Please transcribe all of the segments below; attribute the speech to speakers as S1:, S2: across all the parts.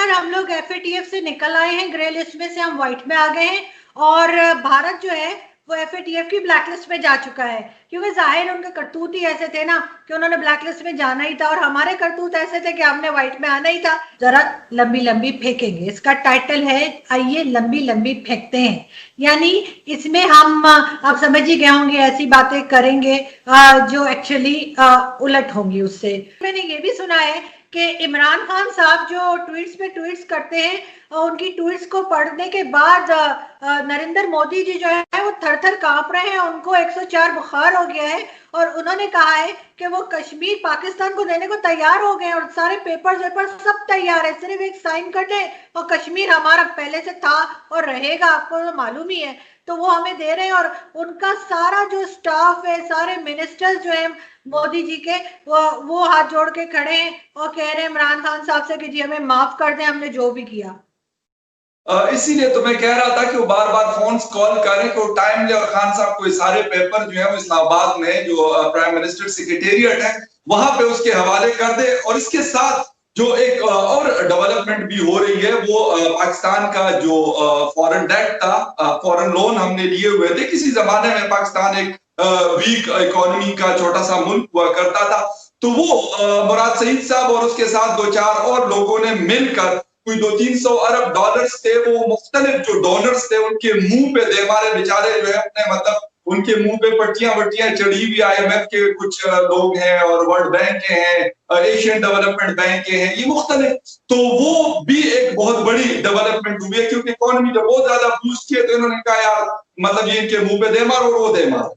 S1: फखर हम लोग एफएटीएफ से निकल आए हैं, ग्रे लिस्ट में से हम व्हाइट में आ गए हैं और भारत जो है वो एफएटीएफ की ब्लैक लिस्ट में जा चुका है, क्योंकि जाहिर उनके करतूत ही ऐसे थे ना कि उन्होंने ब्लैक लिस्ट में जाना ही था और हमारे करतूत ऐसे थे कि हमने व्हाइट में आना ही था। जरा लंबी लंबी फेंकेंगे, इसका टाइटल है आइए लंबी लंबी फेंकते हैं। यानी इसमें हम आप समझ ही गए होंगे ऐसी बातें करेंगे जो एक्चुअली उलट होंगी उससे। मैंने ये भी सुना है कि इमरान खान साहब जो ट्वीट्स पे ट्वीट्स करते हैं, उनकी ट्वीट्स को पढ़ने के बाद नरेंद्र मोदी जी जो है वो थर थर कांप रहे हैं, उनको 104 बुखार हो गया है और उन्होंने कहा है कि वो कश्मीर पाकिस्तान को देने को तैयार हो गए और सारे पेपर्स सब तैयार है, सिर्फ एक साइन कर दे और कश्मीर हमारा पहले से था और रहेगा, आपको तो मालूम ही है, तो वो हमें दे रहे हैं। और उनका सारा जो स्टाफ है, सारे मिनिस्टर्स जो है मोदी जी के, वो हाथ जोड़ के खड़े हैं और कह रहे हैं इमरान खान साहब से कि जी हमें माफ कर दें, हमने जो भी किया।
S2: इसीलिए तो मैं कह रहा था कि वो बार बार फोन कॉल करें कि वो टाइम ले और खान साहब को ये सारे पेपर जो है वो इस्लामाबाद में जो प्राइम मिनिस्टर सेक्रेटेरिएट है वहां पे उसके हवाले कर दे। और इसके साथ जो एक और डेवलपमेंट भी हो रही है वो पाकिस्तान का जो फॉरेन डेट था, फॉरेन लोन हमने लिए हुए थे। किसी जमाने में पाकिस्तान एक वीक इकोनॉमी का छोटा सा मुल्क हुआ करता था, तो वो मुराद सईद साहब और उसके साथ दो चार और लोगों ने मिलकर कोई 200-300 अरब डॉलर्स थे, वो मुख्तलिफ जो डोनर्स थे उनके मुंह पे दे मारे बेचारे जो है अपने, मतलब उनके मुंह पे पट्टियां वट्टियां चढ़ी हुई। IMF के कुछ लोग हैं और वर्ल्ड बैंक के हैं, एशियन डेवलपमेंट बैंक के हैं, ये मुख्तलिफ, तो वो भी एक बहुत बड़ी डेवलपमेंट हुई है क्योंकि इकोनॉमी जब बहुत ज्यादा बूस्ट किए तो इन्होंने कहा यार मतलब ये इनके मुंह पे दे मारो और वो दे मारो।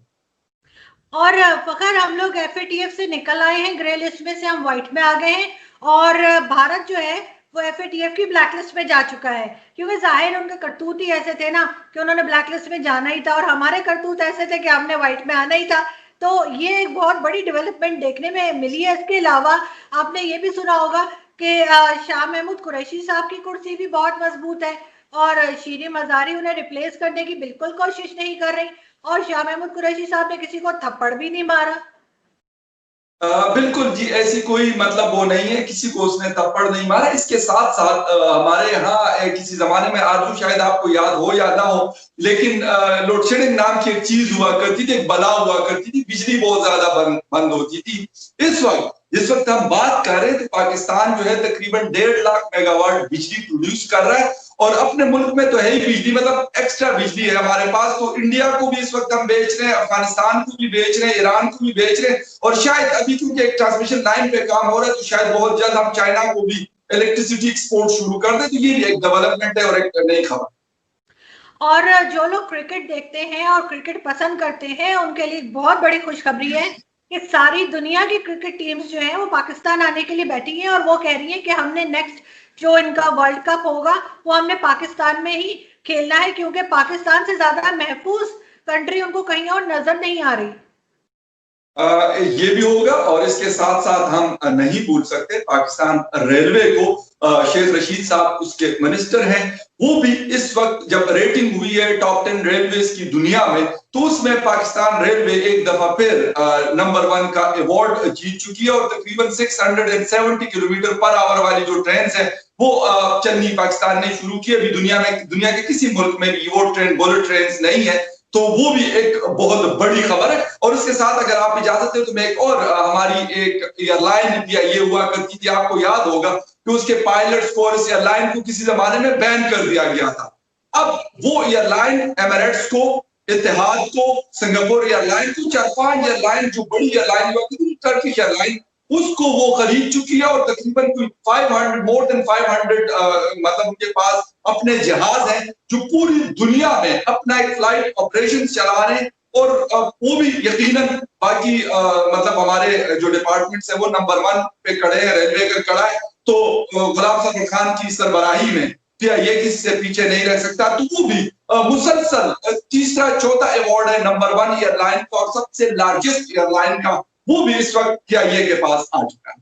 S1: और फखर हम लोग एफएटीएफ से निकल आए हैं, ग्रे लिस्ट में से हम व्हाइट में आ गए हैं और भारत जो है वो एफएटीएफ की ब्लैक लिस्ट में जा चुका है, क्योंकि जाहिर उनके करतूत ही ऐसे थे ना कि उन्होंने ब्लैक लिस्ट में जाना ही था और हमारे करतूत ऐसे थे कि हमने व्हाइट में आना ही था। तो ये एक बहुत बड़ी डेवलपमेंट देखने में मिली है। इसके अलावा आपने ये भी सुना होगा कि शाह महमूद कुरैशी साहब की कुर्सी भी बहुत मजबूत है और शीरी मजारी उन्हें रिप्लेस करने की बिल्कुल कोशिश नहीं कर रही और शाह महमूद कुरैशी साहब ने किसी को थप्पड़ भी नहीं मारा।
S2: बिल्कुल जी, ऐसी कोई मतलब वो नहीं है, किसी को उसने थप्पड़ नहीं मारा। इसके साथ साथ हमारे यहाँ किसी जमाने में आरजू, शायद आपको याद हो या ना हो, लेकिन लोडशेडिंग नाम की एक चीज हुआ करती थी, एक बला हुआ करती थी, बिजली बहुत ज्यादा बंद होती थी। जिस वक्त हम बात कर रहे हैं तो पाकिस्तान जो है तकरीबन 1.5 लाख मेगावाट बिजली प्रोड्यूस कर रहा है और अपने मुल्क में तो है ही बिजली, मतलब एक्स्ट्रा बिजली है हमारे पास। तो इंडिया को भी इस वक्त हम बेच रहे हैं, अफगानिस्तान को भी बेच रहे हैं, ईरान को भी बेच रहे हैं और शायद अभी क्योंकि एक ट्रांसमिशन लाइन पे काम हो रहा है तो शायद बहुत जल्द हम चाइना को भी इलेक्ट्रिसिटी एक्सपोर्ट शुरू कर दें। तो ये भी एक डेवलपमेंट है और एक नई खबर।
S1: और जो लोग क्रिकेट देखते हैं और क्रिकेट पसंद करते हैं उनके लिए बहुत बड़ी खुशखबरी है कि सारी दुनिया की क्रिकेट टीम्स जो है वो पाकिस्तान आने के लिए बैठी हैं और वो कह रही हैं कि हमने नेक्स्ट जो इनका वर्ल्ड कप होगा वो हमने पाकिस्तान में ही खेलना है, क्योंकि पाकिस्तान से ज्यादा महफूज कंट्री उनको कहीं और नजर नहीं आ रही।
S2: ये भी होगा और इसके साथ साथ हम नहीं भूल सकते पाकिस्तान रेलवे को, शेख रशीद साहब उसके मिनिस्टर हैं, वो भी इस वक्त जब रेटिंग हुई है टॉप 10 रेलवे की दुनिया में तो उसमें पाकिस्तान रेलवे एक दफा फिर नंबर 1 का अवार्ड जीत चुकी है और तकरीबन 670 किलोमीटर पर आवर वाली जो ट्रेन है वो चलनी पाकिस्तान ने शुरू की। अभी दुनिया के किसी मुल्क में भी वो ट्रेन बुलेट ट्रेन नहीं है, तो वो भी एक बहुत बड़ी खबर है। और इसके साथ अगर आप इजाजत दें तो मैं एक और, हमारी एक एयरलाइन इंडिया ये हुआ करती थी, आपको याद होगा कि उसके पायलट्स को और इस एयरलाइन को किसी जमाने में बैन कर दिया गया था। अब वो एयरलाइन एमिरेट्स को, इत्तेहाद को, सिंगापुर एयरलाइन को, 4-5 एयरलाइन जो बड़ी एयरलाइन हुआ करती थी, टर्किश एयरलाइन, उसको वो खरीद चुकी है और तकरीबन कोई 500 मोर देन 500 मतलब उनके पास अपने जहाज हैं जो पूरी दुनिया में अपना एक फ्लाइट ऑपरेशन चला रहे हैं। और वो भी यकीनन बाकी मतलब हमारे जो डिपार्टमेंट्स है वो नंबर 1 पे खड़े हैं, रेलवे का खड़ा है, तो गुलाम फखर खान की सरबराही में ये किसी से पीछे नहीं रह सकता। तो वो भी मुसलसल तीसरा चौथा अवार्ड है नंबर 1 एयरलाइन का और सबसे लार्जेस्ट एयरलाइन का, वो भी इस वक्त PIA के पास आ चुका है।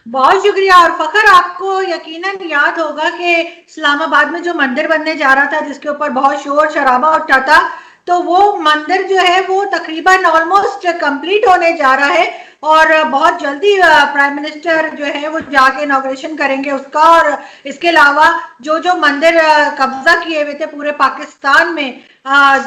S1: बहुत शुक्रिया। और फखर आपको यकीनन याद होगा कि इस्लामाबाद में जो मंदिर बनने जा रहा था जिसके ऊपर बहुत शोर शराबा उठा था, तो वो मंदिर जो है वो तकरीबन ऑलमोस्ट कंप्लीट होने जा रहा है और बहुत जल्दी प्राइम मिनिस्टर जो है वो जाके इनॉग्रेशन करेंगे उसका। और इसके अलावा जो जो मंदिर कब्जा किए हुए थे पूरे पाकिस्तान में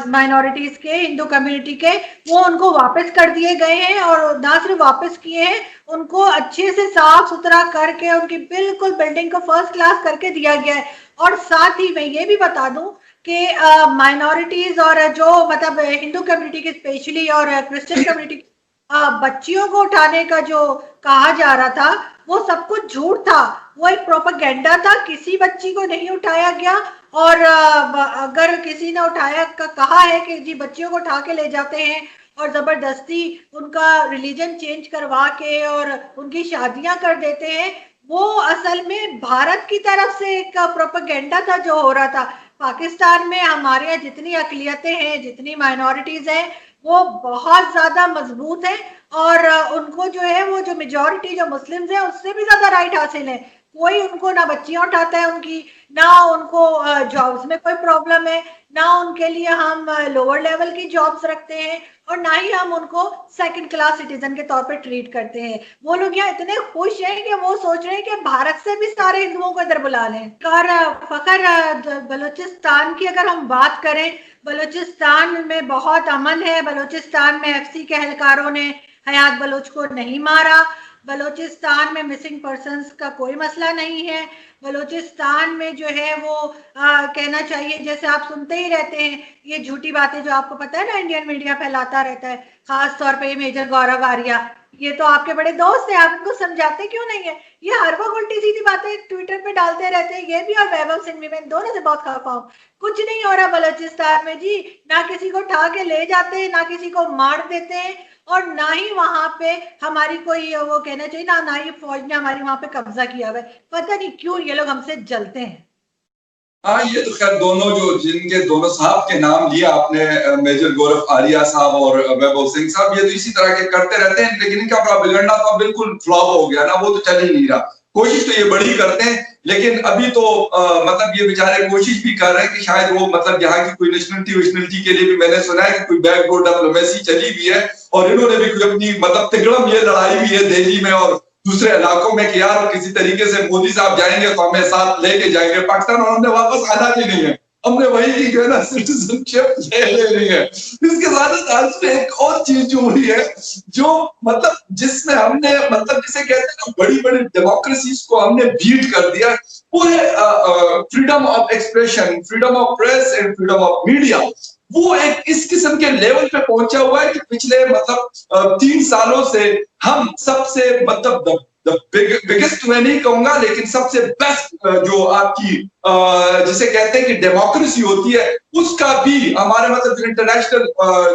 S1: माइनॉरिटीज के, हिंदू कम्युनिटी के, वो उनको वापस कर दिए गए हैं। और ना सिर्फ वापस किए हैं, उनको अच्छे से साफ सुथरा करके उनकी बिल्कुल बिल्डिंग को फर्स्ट क्लास करके दिया गया है। और साथ ही मैं ये भी बता दूं कि माइनॉरिटीज और जो मतलब हिंदू कम्युनिटी की स्पेशली और क्रिश्चियन कम्युनिटी बच्चियों को उठाने का जो कहा जा रहा था वो सब कुछ झूठ था, वो एक प्रोपेगेंडा था। किसी बच्ची को नहीं उठाया गया। और अगर किसी ने उठाया कहा है कि जी बच्चियों को उठा के ले जाते हैं और जबरदस्ती उनका रिलीजन चेंज करवा के और उनकी शादियां कर देते हैं, वो असल में भारत की तरफ से एक प्रोपेगेंडा था जो हो रहा था। पाकिस्तान में हमारे यहाँ जितनी अकलियतें हैं, जितनी माइनॉरिटीज हैं, वो बहुत ज्यादा मजबूत है और उनको जो है वो जो मेजॉरिटी जो मुस्लिम्स है उससे भी ज्यादा राइट हासिल है। कोई उनको ना बच्चियां उठाता है उनकी, ना उनको जॉब्स में कोई प्रॉब्लम है, ना उनके लिए हम लोअर लेवल की जॉब्स रखते हैं और ना ही हम उनको सेकंड क्लास सिटीजन के तौर पे ट्रीट करते हैं। वो लोग यहाँ इतने खुश हैं कि वो सोच रहे हैं कि भारत से भी सारे हिंदुओं को इधर बुला लें। और फखर बलूचिस्तान की अगर हम बात करें, बलूचिस्तान में बहुत अमन है। बलूचिस्तान में एफसी के एहलकारों ने हयात बलोच को नहीं मारा। बलूचिस्तान में मिसिंग पर्सन्स का कोई मसला नहीं है। बलूचिस्तान में जो है वो कहना चाहिए, जैसे आप सुनते ही रहते हैं ये झूठी बातें जो आपको पता है ना इंडियन मीडिया फैलाता रहता है, खास तौर पे ये मेजर गौरव आर्या, ये तो आपके बड़े दोस्त हैं, आप इनको समझाते क्यों नहीं है? ये हर वक्त उल्टी सीधी बातें ट्विटर पे डालते रहते हैं, ये भी और वैभव सिंघवी, मैं दोनों से बहुत खफा हूं। कुछ नहीं हो रहा बलूचिस्तान में जी, ना किसी को उठा के ले जाते हैं, ना किसी को मार देते हैं और ना ही वहां पे हमारी कोई वो कहना चाहिए ना ही फौज ने हमारी वहां पे कब्जा किया हुआ है। पता नहीं क्यों ये लोग हमसे जलते हैं।
S2: हाँ, ये तो खैर दोनों जो जिनके दोनों साहब के नाम लिए आपने, मेजर गौरव आर्या साहब और वैभव सिंह साहब, ये तो इसी तरह के करते रहते हैं, लेकिन इनका प्रोपेगेंडा तो बिल्कुल फ्लॉप हो गया ना, वो तो चल ही नहीं रहा। कोशिश तो ये बड़ी करते हैं, लेकिन अभी तो मतलब ये बेचारे कोशिश भी कर रहे हैं कि शायद वो मतलब यहाँ की कोई नेशनलिटी के लिए भी मैंने सुना है कि कोई बैकडोर डिप्लोमेसी चली हुई है और इन्होंने भी कोई अपनी मतलब तिगड़म ये लड़ाई हुई है दिल्ली में और दूसरे इलाकों में कि यार किसी तरीके से मोदी साहब जाएंगे तो हमें साथ लेके जाएंगे पाकिस्तान, और हमने वापस आना भी नहीं है, हमने वही की जो है ना सिटीजनशिप ले लेनी है। इसके साथ आज में एक और चीज जो हुई है, जो मतलब जिसमें हमने मतलब जिसे कहते हैं ना बड़ी बड़ी डेमोक्रेसीज को हमने बीट कर दिया, वो है freedom of expression, freedom of press and freedom of media. वो एक इस किस्म के लेवल पे पहुंचा हुआ है कि पिछले मतलब 3 सालों से हम सबसे मतलब बिगेस्ट मैं नहीं कहूंगा, लेकिन सबसे बेस्ट जो आपकी जिसे कहते हैं कि डेमोक्रेसी होती है, उसका भी हमारे मतलब इंटरनेशनल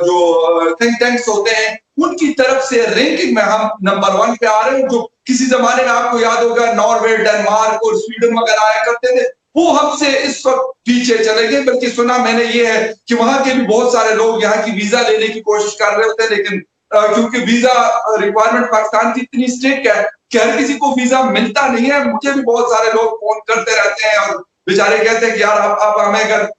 S2: जो थिंक टैंक्स होते हैं उनकी तरफ से रैंकिंग में हम नंबर 1 पे आ रहे हैं। जो किसी जमाने में आपको याद होगा नॉर्वे, डेनमार्क और स्वीडन वगैरह आया करते थे, वो हमसे इस वक्त पीछे चले गए। बल्कि सुना मैंने ये है कि वहां के भी बहुत सारे लोग यहाँ की वीजा लेने की कोशिश कर रहे होते हैं, लेकिन क्योंकि वीजा रिक्वायरमेंट पाकिस्तान की इतनी स्ट्रिक्ट है कि हर किसी को वीजा मिलता नहीं है। मुझे भी बहुत सारे लोग फोन करते रहते हैं और बेचारे कहते हैं कि यार आप हमें अगर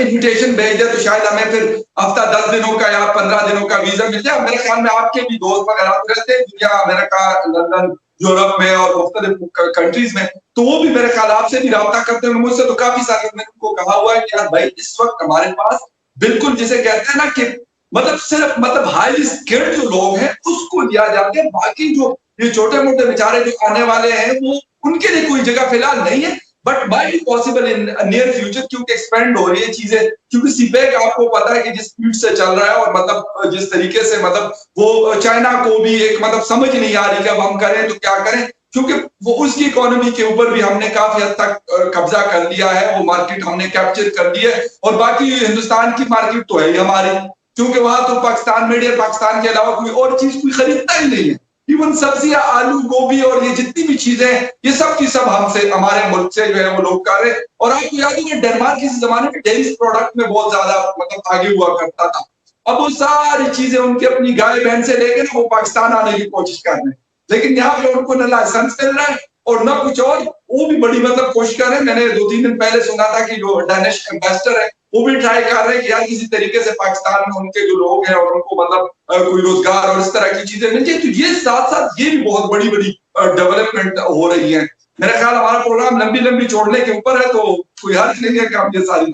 S2: इन्विटेशन भेज दे तो शायद हमें फिर हफ्ता 10 दिनों का या 15 दिनों का वीजा मिल जाए। मेरे ख्याल में आपके भी दोस्त वगैरह रहते हैं दुनिया, अमेरिका, लंदन, यूरोप में और मुख्तलिफ कंट्रीज में, तो वो भी मेरे ख्याल आपसे भी रब्ता करते हैं। मुझसे तो काफी सारे मैंने उनको कहा हुआ है कि यार भाई इस वक्त हमारे पास बिल्कुल जिसे कहते हैं ना कि मतलब सिर्फ मतलब हाईली स्किल्ड जो लोग हैं उसको लिया जाता है, बाकी जो ये छोटे मोटे बेचारे जो आने वाले हैं वो उनके लिए कोई जगह फिलहाल नहीं है। But might be possible in near future, क्योंकि एक्सपेंड हो रही है चीजें, क्योंकि सीपैक आपको पता है कि जिस स्पीड से चल रहा है और मतलब जिस तरीके से मतलब वो चाइना को भी एक मतलब समझ नहीं आ रही कि अब हम करें तो क्या करें, क्योंकि वो उसकी इकोनॉमी के ऊपर भी हमने काफी हद तक कब्जा कर लिया है, वो मार्केट हमने कैप्चर कर ली है। और बाकी हिंदुस्तान की मार्केट तो है ही हमारी, क्योंकि वहां तो पाकिस्तान मेड है, पाकिस्तान के अलावा कोई और चीज कोई खरीदता ही नहीं है। इवन सब्जियां, आलू, गोभी और ये जितनी भी चीजें ये सब की सब हमसे, हमारे मुल्क से जो है वो लोग कर रहे हैं। और आपको याद है कि डेनमार्क किसी जमाने में डेयरी प्रोडक्ट में बहुत ज्यादा मतलब आगे हुआ करता था, अब वो सारी चीजें उनकी अपनी गाय बहन से लेकर ना वो पाकिस्तान आने की कोशिश कर रहे हैं, लेकिन यहाँ पे उनको न लाइसेंस मिल रहा है और न कुछ और, वो भी बड़ी मतलब कोशिश कर रहे हैं। मैंने 2-3 दिन पहले सुना था कि जो डेनिश एम्बेसडर है वो भी ट्राई कर रहे हैं कि यार किसी तरीके से पाकिस्तान में उनके जो लोग हैं और उनको मतलब कोई रोजगार और इस तरह की चीजें मिल जाए। तो ये साथ साथ ये भी बहुत बड़ी बड़ी डेवलपमेंट हो रही है। मेरा ख्याल हमारा प्रोग्राम लंबी लंबी छोड़ने के ऊपर है, तो कोई हर्ज नहीं है कि हम ये सारी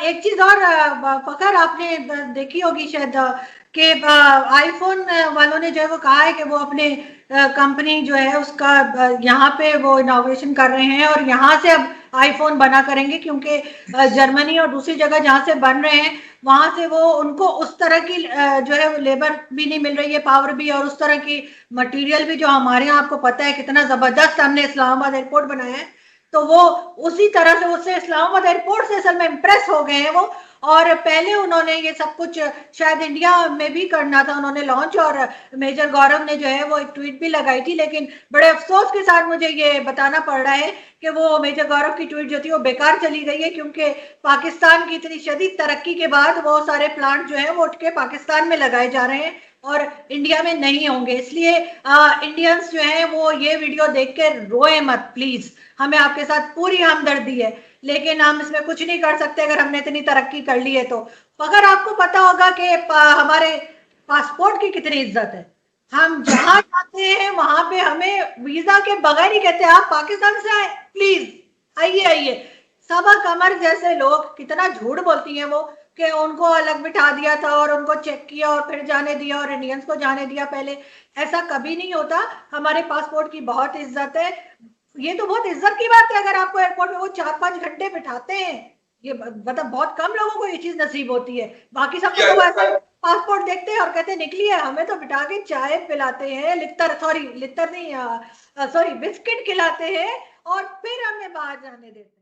S1: एक चीज और फखर, आपने देखी होगी शायद कि आईफोन वालों ने जो है वो कहा है कि वो अपने कंपनी जो है उसका यहाँ पे वो इनॉग्रेशन कर रहे हैं और यहाँ से अब आईफोन बना करेंगे, क्योंकि जर्मनी और दूसरी जगह जहाँ से बन रहे हैं वहां से वो उनको उस तरह की जो है लेबर भी नहीं मिल रही है, पावर भी, और उस तरह की मटेरियल भी जो हमारे यहाँ आपको पता है कितना जबरदस्त हमने इस्लामाबाद एयरपोर्ट बनाया है। तो वो उसी तरह से उससे इस्लामाबाद एयरपोर्ट से असल में इम्प्रेस हो गए हैं वो। और पहले उन्होंने ये सब कुछ शायद इंडिया में भी करना था उन्होंने लॉन्च, और मेजर गौरव ने जो है वो एक ट्वीट भी लगाई थी, लेकिन बड़े अफसोस के साथ मुझे ये बताना पड़ रहा है कि वो मेजर गौरव की ट्वीट जो थी वो बेकार चली गई है, क्योंकि पाकिस्तान की इतनी शदीद तरक्की के बाद वो सारे प्लांट जो है वो उठ के पाकिस्तान में लगाए जा रहे हैं और इंडिया में नहीं होंगे। इसलिए इंडियंस जो हैं वो ये वीडियो देख के रोए मत प्लीज, हमें आपके साथ पूरी हमदर्दी है, लेकिन हम इसमें कुछ नहीं कर सकते अगर हमने इतनी तरक्की कर ली है तो। अगर आपको पता होगा कि हमारे पासपोर्ट की कितनी इज्जत है, हम जहां जाते हैं वहां पे हमें वीजा के बगैर ही कहते हैं आप पाकिस्तान से आए, प्लीज आइए आइए। सबा कमर जैसे लोग कितना झूठ बोलती हैं वो कि उनको अलग बिठा दिया था और उनको चेक किया और फिर जाने दिया और इंडियंस को जाने दिया पहले। ऐसा कभी नहीं होता, हमारे पासपोर्ट की बहुत इज्जत है। ये तो बहुत इज्जत की बात है अगर आपको एयरपोर्ट में वो 4-5 घंटे बिठाते हैं, ये मतलब बहुत कम लोगों को ये चीज नसीब होती है। बाकी सबको तो ऐसा पासपोर्ट देखते हैं और कहते हैं निकलिए, हमें तो बिठा के चाय पिलाते हैं, लित्तर नहीं, सॉरी बिस्किट खिलाते हैं और फिर हमें बाहर जाने देते हैं।